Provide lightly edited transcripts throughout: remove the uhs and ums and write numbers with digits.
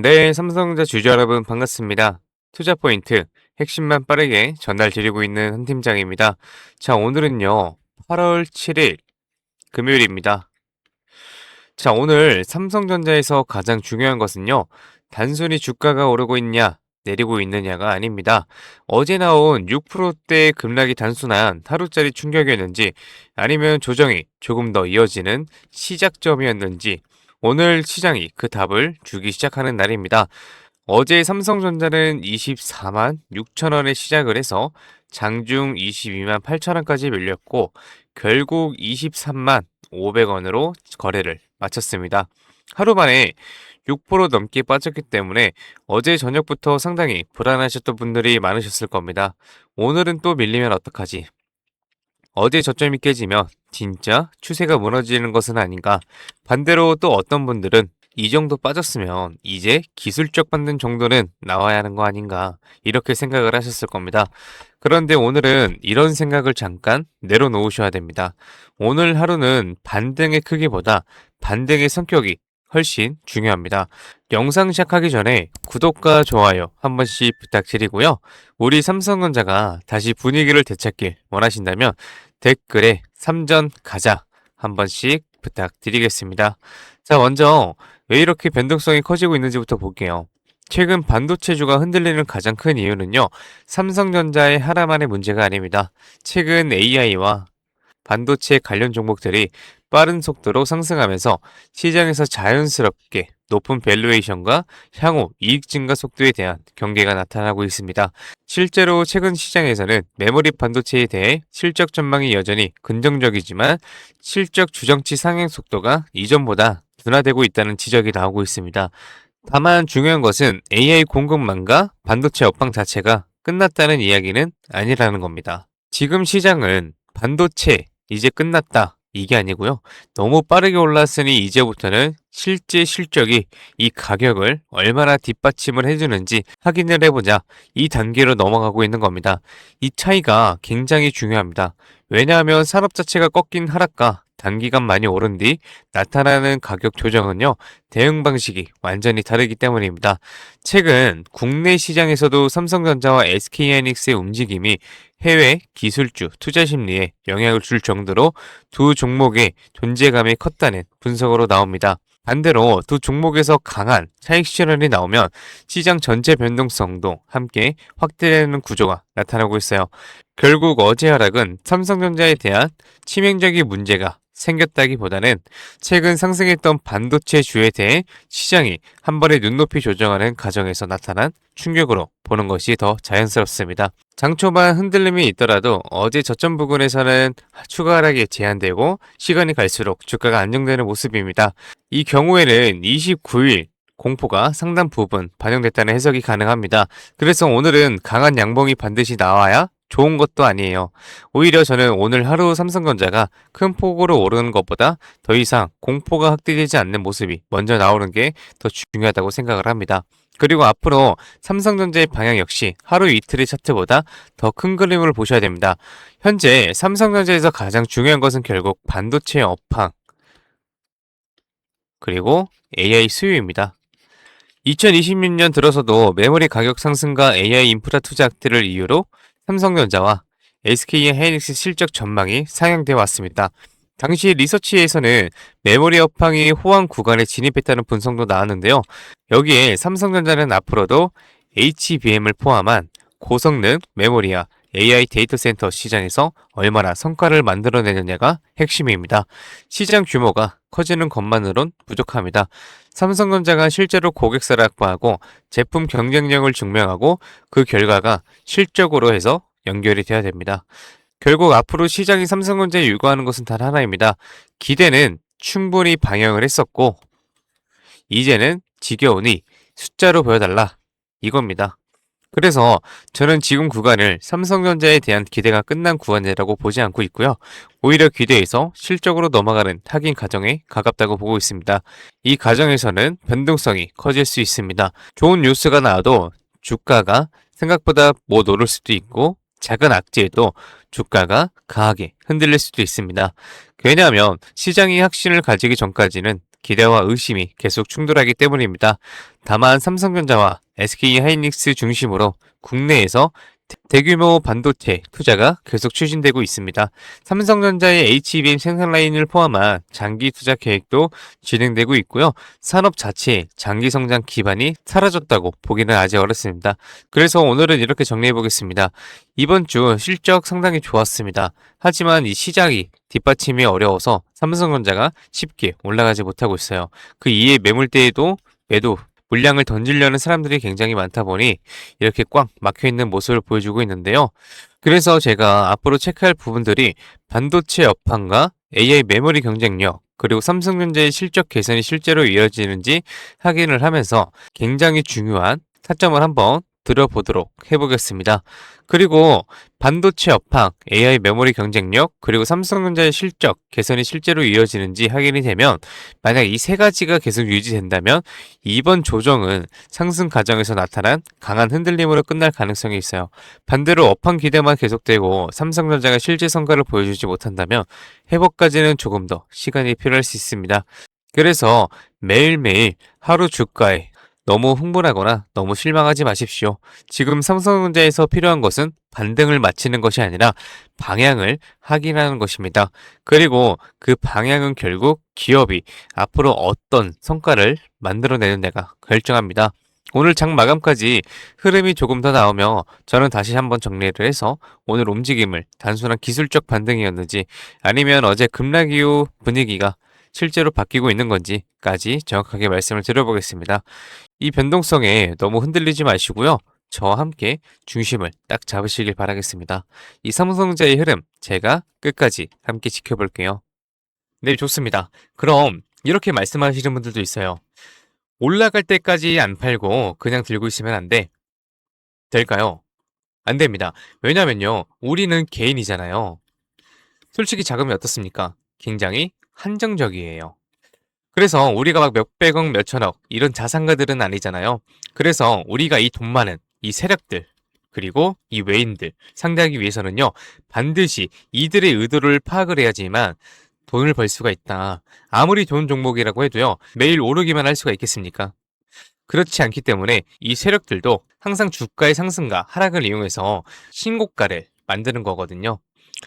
네, 삼성전자 주주 여러분 반갑습니다. 투자 포인트 핵심만 빠르게 전달 드리고 있는 한 팀장입니다. 자, 오늘은요, 8월 7일 금요일입니다. 자, 오늘 삼성전자에서 가장 중요한 것은요, 단순히 주가가 오르고 있냐, 내리고 있느냐가 아닙니다. 어제 나온 6%대 급락이 단순한 하루짜리 충격이었는지, 아니면 조정이 조금 더 이어지는 시작점이었는지, 오늘 시장이 그 답을 주기 시작하는 날입니다. 어제 삼성전자는 24만 6천 원에 시작을 해서 장중 22만 8천 원까지 밀렸고 결국 23만 500원으로 거래를 마쳤습니다. 하루 만에 6% 넘게 빠졌기 때문에 어제 저녁부터 상당히 불안하셨던 분들이 많으셨을 겁니다. 오늘은 또 밀리면 어떡하지? 어제 저점이 깨지면 진짜 추세가 무너지는 것은 아닌가. 반대로 또 어떤 분들은 이 정도 빠졌으면 이제 기술적 반등 정도는 나와야 하는 거 아닌가. 이렇게 생각을 하셨을 겁니다. 그런데 오늘은 이런 생각을 잠깐 내려놓으셔야 됩니다. 오늘 하루는 반등의 크기보다 반등의 성격이 훨씬 중요합니다. 영상 시작하기 전에 구독과 좋아요 한 번씩 부탁드리고요. 우리 삼성전자가 다시 분위기를 되찾길 원하신다면 댓글에 3전 가자 한 번씩 부탁드리겠습니다. 자, 먼저 왜 이렇게 변동성이 커지고 있는지부터 볼게요. 최근 반도체주가 흔들리는 가장 큰 이유는요, 삼성전자의 하나만의 문제가 아닙니다. 최근 AI와 반도체 관련 종목들이 빠른 속도로 상승하면서 시장에서 자연스럽게 높은 밸류에이션과 향후 이익 증가 속도에 대한 경계가 나타나고 있습니다. 실제로 최근 시장에서는 메모리 반도체에 대해 실적 전망이 여전히 긍정적이지만 실적 주정치 상행 속도가 이전보다 둔화되고 있다는 지적이 나오고 있습니다. 다만 중요한 것은 AI 공급망과 반도체 업황 자체가 끝났다는 이야기는 아니라는 겁니다. 지금 시장은 반도체 이제 끝났다. 이게 아니고요. 너무 빠르게 올랐으니 이제부터는 실제 실적이 이 가격을 얼마나 뒷받침을 해주는지 확인을 해보자. 이 단계로 넘어가고 있는 겁니다. 이 차이가 굉장히 중요합니다. 왜냐하면 산업 자체가 꺾인 하락과 단기간 많이 오른 뒤 나타나는 가격 조정은요, 대응 방식이 완전히 다르기 때문입니다. 최근 국내 시장에서도 삼성전자와 SK하이닉스의 움직임이 해외 기술주 투자 심리에 영향을 줄 정도로 두 종목의 존재감이 컸다는 분석으로 나옵니다. 반대로 두 종목에서 강한 차익 실현이 나오면 시장 전체 변동성도 함께 확대되는 구조가 나타나고 있어요. 결국 어제 하락은 삼성전자에 대한 치명적인 문제가 생겼다기보다는 최근 상승했던 반도체 주에 대해 시장이 한 번에 눈높이 조정하는 과정에서 나타난 충격으로 보는 것이 더 자연스럽습니다. 장 초반 흔들림이 있더라도 어제 저점 부근에서는 추가 하락이 제한되고 시간이 갈수록 주가가 안정되는 모습입니다. 이 경우에는 29일 공포가 상당 부분 반영됐다는 해석이 가능합니다. 그래서 오늘은 강한 양봉이 반드시 나와야 좋은 것도 아니에요. 오히려 저는 오늘 하루 삼성전자가 큰 폭으로 오르는 것보다 더 이상 공포가 확대되지 않는 모습이 먼저 나오는 게 더 중요하다고 생각을 합니다. 그리고 앞으로 삼성전자의 방향 역시 하루 이틀의 차트보다 더 큰 그림을 보셔야 됩니다. 현재 삼성전자에서 가장 중요한 것은 결국 반도체 업황, 그리고 AI 수요입니다. 2026년 들어서도 메모리 가격 상승과 AI 인프라 투자 확대를 이유로 삼성전자와 SK하이닉스 실적 전망이 상향되어 왔습니다. 당시 리서치에서는 메모리 업황이 호황 구간에 진입했다는 분석도 나왔는데요. 여기에 삼성전자는 앞으로도 HBM을 포함한 고성능 메모리와 AI 데이터 센터 시장에서 얼마나 성과를 만들어내느냐가 핵심입니다. 시장 규모가 커지는 것만으론 부족합니다. 삼성전자가 실제로 고객사를 확보하고 제품 경쟁력을 증명하고 그 결과가 실적으로 해서 연결이 돼야 됩니다. 결국 앞으로 시장이 삼성전자에 요구하는 것은 단 하나입니다. 기대는 충분히 반영을 했었고 이제는 지겨우니 숫자로 보여달라 이겁니다. 그래서 저는 지금 구간을 삼성전자에 대한 기대가 끝난 구간이라고 보지 않고 있고요. 오히려 기대에서 실적으로 넘어가는 확인 과정에 가깝다고 보고 있습니다. 이 과정에서는 변동성이 커질 수 있습니다. 좋은 뉴스가 나와도 주가가 생각보다 못 오를 수도 있고 작은 악재에도 주가가 강하게 흔들릴 수도 있습니다. 왜냐하면 시장이 확신을 가지기 전까지는 기대와 의심이 계속 충돌하기 때문입니다. 다만 삼성전자와 SK하이닉스 중심으로 국내에서 대규모 반도체 투자가 계속 추진되고 있습니다. 삼성전자의 HBM 생산 라인을 포함한 장기 투자 계획도 진행되고 있고요. 산업 자체의 장기 성장 기반이 사라졌다고 보기는 아직 어렵습니다. 그래서 오늘은 이렇게 정리해 보겠습니다. 이번 주 실적 상당히 좋았습니다. 하지만 이 시장이 뒷받침이 어려워서 삼성전자가 쉽게 올라가지 못하고 있어요. 그 이에 매물대에도 매도 물량을 던지려는 사람들이 굉장히 많다 보니 이렇게 꽉 막혀 있는 모습을 보여주고 있는데요. 그래서 제가 앞으로 체크할 부분들이 반도체 업황과 AI 메모리 경쟁력, 그리고 삼성전자의 실적 개선이 실제로 이어지는지 확인을 하면서 굉장히 중요한 타점을 한번 들어보도록 해보겠습니다. 그리고 반도체 업황, AI 메모리 경쟁력, 그리고 삼성전자의 실적 개선이 실제로 이어지는지 확인이 되면 만약 이 세 가지가 계속 유지된다면 이번 조정은 상승 과정에서 나타난 강한 흔들림으로 끝날 가능성이 있어요. 반대로 업황 기대만 계속되고 삼성전자가 실제 성과를 보여주지 못한다면 회복까지는 조금 더 시간이 필요할 수 있습니다. 그래서 매일매일 하루 주가에 너무 흥분하거나 너무 실망하지 마십시오. 지금 삼성전자에서 필요한 것은 반등을 맞추는 것이 아니라 방향을 확인하는 것입니다. 그리고 그 방향은 결국 기업이 앞으로 어떤 성과를 만들어내는 데가 결정합니다. 오늘 장 마감까지 흐름이 조금 더 나오며 저는 다시 한번 정리를 해서 오늘 움직임을 단순한 기술적 반등이었는지 아니면 어제 급락 이후 분위기가 실제로 바뀌고 있는 건지까지 정확하게 말씀을 드려보겠습니다. 이 변동성에 너무 흔들리지 마시고요. 저와 함께 중심을 딱 잡으시길 바라겠습니다. 이 삼성전자의 흐름 제가 끝까지 함께 지켜볼게요. 네, 좋습니다. 그럼 이렇게 말씀하시는 분들도 있어요. 올라갈 때까지 안 팔고 그냥 들고 있으면 안 돼. 될까요? 안 됩니다. 왜냐면요. 우리는 개인이잖아요. 솔직히 자금이 어떻습니까? 굉장히 한정적이에요. 그래서 우리가 막 몇백억, 몇천억 이런 자산가들은 아니잖아요. 그래서 우리가 이 돈 많은 이 세력들 그리고 이 외인들 상대하기 위해서는요. 반드시 이들의 의도를 파악을 해야지만 돈을 벌 수가 있다. 아무리 좋은 종목이라고 해도요. 매일 오르기만 할 수가 있겠습니까? 그렇지 않기 때문에 이 세력들도 항상 주가의 상승과 하락을 이용해서 신고가를 만드는 거거든요.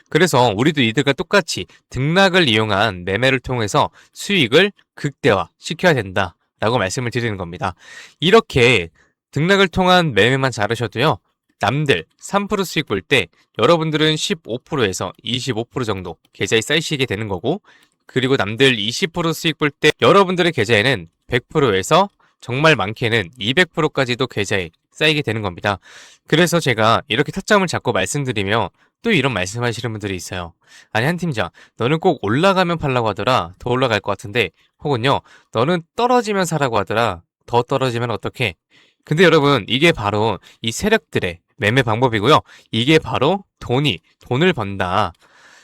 그래서 우리도 이들과 똑같이 등락을 이용한 매매를 통해서 수익을 극대화 시켜야 된다라고 말씀을 드리는 겁니다. 이렇게 등락을 통한 매매만 잘하셔도요. 남들 3% 수익 볼 때 여러분들은 15%에서 25% 정도 계좌에 쌓이시게 되는 거고, 그리고 남들 20% 수익 볼 때 여러분들의 계좌에는 100%에서 정말 많게는 200%까지도 계좌에 쌓이게 되는 겁니다. 그래서 제가 이렇게 타점을 잡고 말씀드리며 또 이런 말씀하시는 분들이 있어요. 아니, 한 팀장, 너는 꼭 올라가면 팔라고 하더라. 더 올라갈 것 같은데. 혹은요, 너는 떨어지면 사라고 하더라. 더 떨어지면 어떡해? 근데 여러분, 이게 바로 이 세력들의 매매 방법이고요. 이게 바로 돈을 번다.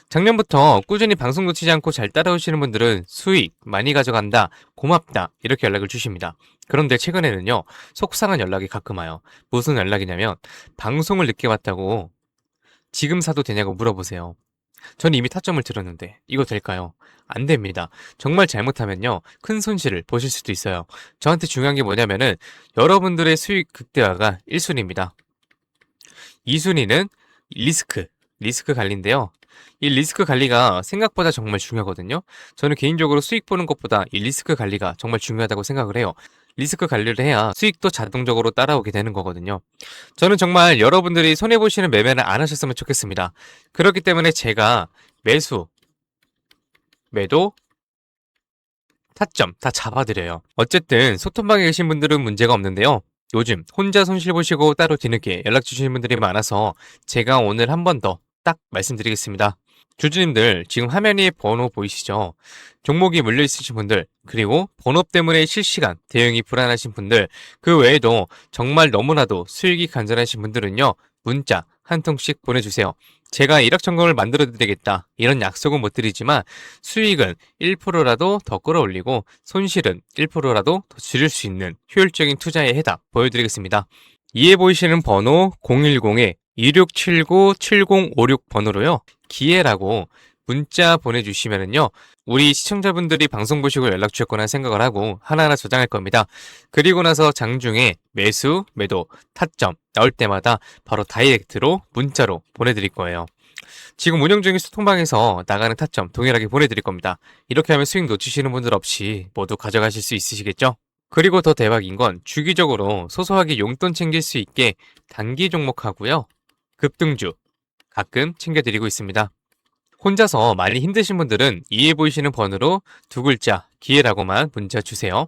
작년부터 꾸준히 방송 놓치지 않고 잘 따라오시는 분들은 수익 많이 가져간다, 고맙다 이렇게 연락을 주십니다. 그런데 최근에는요, 속상한 연락이 가끔 와요. 무슨 연락이냐면 방송을 늦게 왔다고 지금 사도 되냐고 물어보세요. 전 이미 타점을 들었는데 이거 될까요? 안 됩니다. 정말 잘못하면요, 큰 손실을 보실 수도 있어요. 저한테 중요한 게 뭐냐면은 여러분들의 수익 극대화가 1순위입니다. 2순위는 리스크 관리인데요. 이 리스크 관리가 생각보다 정말 중요하거든요. 저는 개인적으로 수익 보는 것보다 이 리스크 관리가 정말 중요하다고 생각을 해요. 리스크 관리를 해야 수익도 자동적으로 따라오게 되는 거거든요. 저는 정말 여러분들이 손해보시는 매매는 안 하셨으면 좋겠습니다. 그렇기 때문에 제가 매수, 매도, 타점 다 잡아드려요. 어쨌든 소통방에 계신 분들은 문제가 없는데요. 요즘 혼자 손실 보시고 따로 뒤늦게 연락 주시는 분들이 많아서 제가 오늘 한 번 더 딱 말씀드리겠습니다. 주주님들, 지금 화면에 번호 보이시죠? 종목이 물려 있으신 분들, 그리고 번호 때문에 실시간 대응이 불안하신 분들, 그 외에도 정말 너무나도 수익이 간절하신 분들은요, 문자 한 통씩 보내주세요. 제가 일확천금을 만들어 드리겠다 이런 약속은 못 드리지만 수익은 1%라도 더 끌어올리고 손실은 1%라도 더 줄일 수 있는 효율적인 투자의 해답 보여드리겠습니다. 이에 보이시는 번호 010-2679-7056 번호로요, 기회라고 문자 보내주시면은요, 우리 시청자분들이 방송 보시고 연락 주셨거나 생각을 하고 하나하나 저장할 겁니다. 그리고 나서 장중에 매수, 매도, 타점 나올 때마다 바로 다이렉트로 문자로 보내드릴 거예요. 지금 운영 중인 소통방에서 나가는 타점 동일하게 보내드릴 겁니다. 이렇게 하면 수익 놓치시는 분들 없이 모두 가져가실 수 있으시겠죠? 그리고 더 대박인 건 주기적으로 소소하게 용돈 챙길 수 있게 단기 종목하고요. 급등주 가끔 챙겨드리고 있습니다. 혼자서 많이 힘드신 분들은 이해 보이시는 번호로 두 글자 기회라고만 문자 주세요.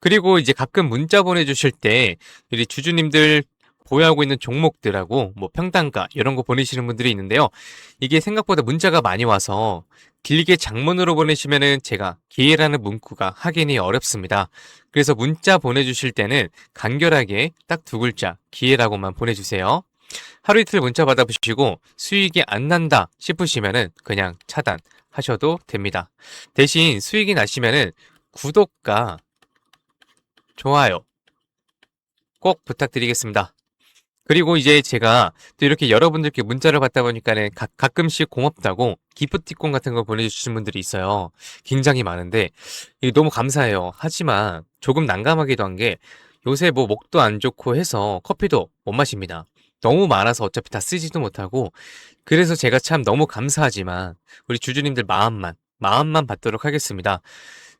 그리고 이제 가끔 문자 보내주실 때 우리 주주님들 보유하고 있는 종목들하고 뭐 평단가 이런 거 보내시는 분들이 있는데요. 이게 생각보다 문자가 많이 와서 길게 장문으로 보내시면은 제가 기회라는 문구가 확인이 어렵습니다. 그래서 문자 보내주실 때는 간결하게 딱 두 글자 기회라고만 보내주세요. 하루 이틀 문자 받아보시고 수익이 안 난다 싶으시면은 그냥 차단하셔도 됩니다. 대신 수익이 나시면은 구독과 좋아요 꼭 부탁드리겠습니다. 그리고 이제 제가 또 이렇게 여러분들께 문자를 받다 보니까는 가끔씩 고맙다고 기프티콘 같은 거 보내주시는 분들이 있어요. 굉장히 많은데 이게 너무 감사해요. 하지만 조금 난감하기도 한 게 요새 뭐 목도 안 좋고 해서 커피도 못 마십니다. 너무 많아서 어차피 다 쓰지도 못하고 그래서 제가 참 너무 감사하지만 우리 주주님들 마음만 받도록 하겠습니다.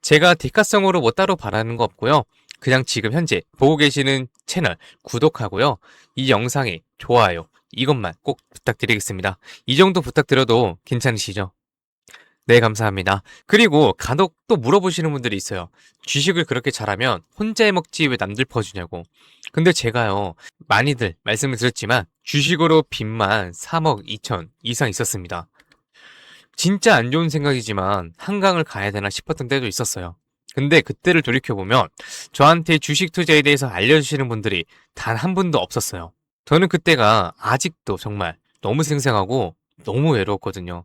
제가 대가성으로 뭐 따로 바라는 거 없고요. 그냥 지금 현재 보고 계시는 채널 구독하고요. 이 영상에 좋아요 이것만 꼭 부탁드리겠습니다. 이 정도 부탁드려도 괜찮으시죠? 네, 감사합니다. 그리고 간혹 또 물어보시는 분들이 있어요. 주식을 그렇게 잘하면 혼자 해먹지 왜 남들 퍼주냐고. 근데 제가요, 많이들 말씀을 드렸지만 주식으로 빚만 3억 2천 이상 있었습니다. 진짜 안 좋은 생각이지만 한강을 가야 되나 싶었던 때도 있었어요. 근데 그때를 돌이켜보면 저한테 주식 투자에 대해서 알려주시는 분들이 단 한 분도 없었어요. 저는 그때가 아직도 정말 너무 생생하고 너무 외로웠거든요.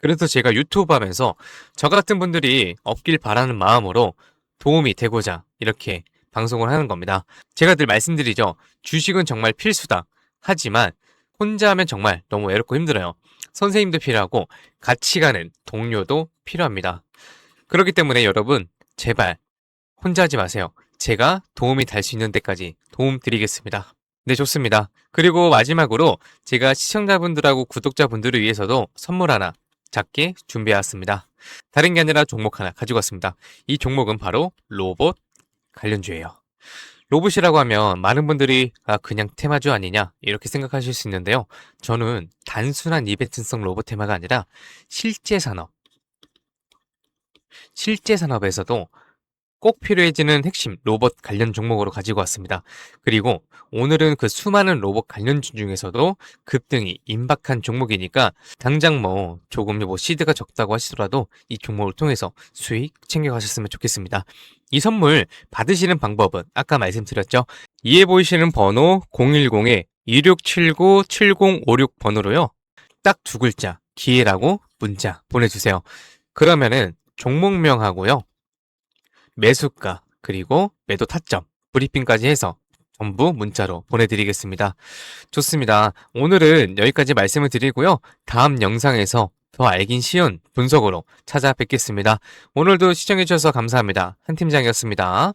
그래서 제가 유튜브 하면서 저 같은 분들이 없길 바라는 마음으로 도움이 되고자 이렇게 방송을 하는 겁니다. 제가 늘 말씀드리죠. 주식은 정말 필수다. 하지만 혼자 하면 정말 너무 외롭고 힘들어요. 선생님도 필요하고 같이 가는 동료도 필요합니다. 그렇기 때문에 여러분 제발 혼자 하지 마세요. 제가 도움이 될 수 있는 데까지 도움 드리겠습니다. 네, 좋습니다. 그리고 마지막으로 제가 시청자분들하고 구독자분들을 위해서도 선물 하나 작게 준비해왔습니다. 다른 게 아니라 종목 하나 가지고 왔습니다. 이 종목은 바로 로봇 관련주예요. 로봇이라고 하면 많은 분들이 그냥 테마주 아니냐 이렇게 생각하실 수 있는데요. 저는 단순한 이벤트성 로봇 테마가 아니라 실제 산업에서도 꼭 필요해지는 핵심 로봇 관련 종목으로 가지고 왔습니다. 그리고 오늘은 그 수많은 로봇 관련주 중에서도 급등이 임박한 종목이니까 당장 뭐 조금 뭐 시드가 적다고 하시더라도 이 종목을 통해서 수익 챙겨가셨으면 좋겠습니다. 이 선물 받으시는 방법은 아까 말씀드렸죠. 이해 보이시는 번호 010-2679-7056 번호로요. 딱 두 글자 기회라고 문자 보내주세요. 그러면은 종목명하고요. 매수가 그리고 매도 타점 브리핑까지 해서 전부 문자로 보내드리겠습니다. 좋습니다. 오늘은 여기까지 말씀을 드리고요. 다음 영상에서 더 알긴 쉬운 분석으로 찾아뵙겠습니다. 오늘도 시청해주셔서 감사합니다. 한 팀장이었습니다.